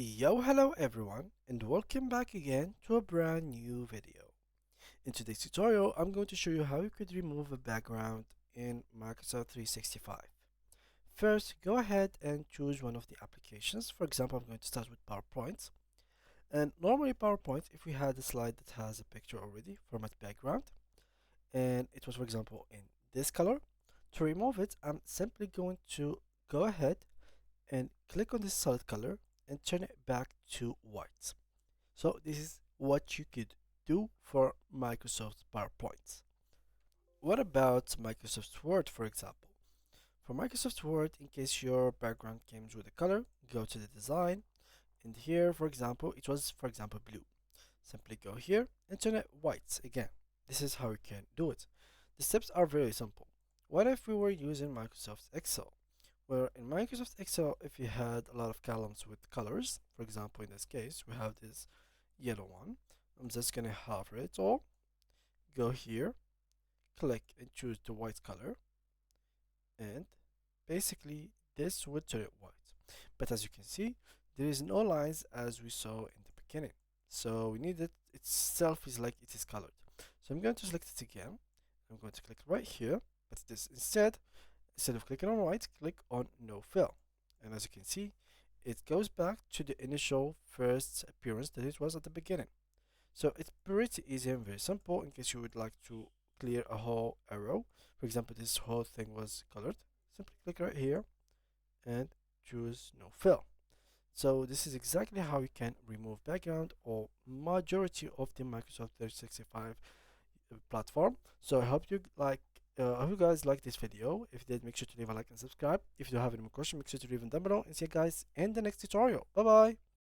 Yo, hello everyone, and welcome back again to a brand new video. In today's tutorial, I'm going to show you how you could remove a background in Microsoft 365. First, go ahead and choose one of the applications. For example, I'm going to start with PowerPoint. And normally PowerPoint, if we had a slide that has a picture already, format background, and it was, for example, in this color, to remove it, I'm simply going to go ahead and click on this solid color and turn it back to white. So this is what you could do for Microsoft PowerPoint. What about Microsoft Word, for example? For Microsoft Word, in case your background comes with a color, go to the design, and here, for example, it was, for example, blue. Simply go here and turn it white again. This is how you can do it. The steps are very simple. What if we were using Microsoft Excel? Where in Microsoft Excel, if you had a lot of columns with colors, for example, in this case, we have this yellow one. I'm just gonna hover it all, go here, click and choose the white color, and basically this would turn it white. But as you can see, there is no lines as we saw in the beginning. So we need it itself is like it is colored. So I'm going to select it again. I'm going to click right here, but this instead of clicking on white, click on no fill. And as you can see, it goes back to the initial first appearance that it was at the beginning. So it's pretty easy and very simple in case you would like to clear a whole arrow. For example, this whole thing was colored. Simply click right here and choose no fill. So this is exactly how you can remove background or majority of the Microsoft 365 platform. So I hope you guys like this video. If you did, make sure to leave a like and subscribe. If you have any more questions, make sure to leave them down below and see you guys in the next tutorial. Bye bye.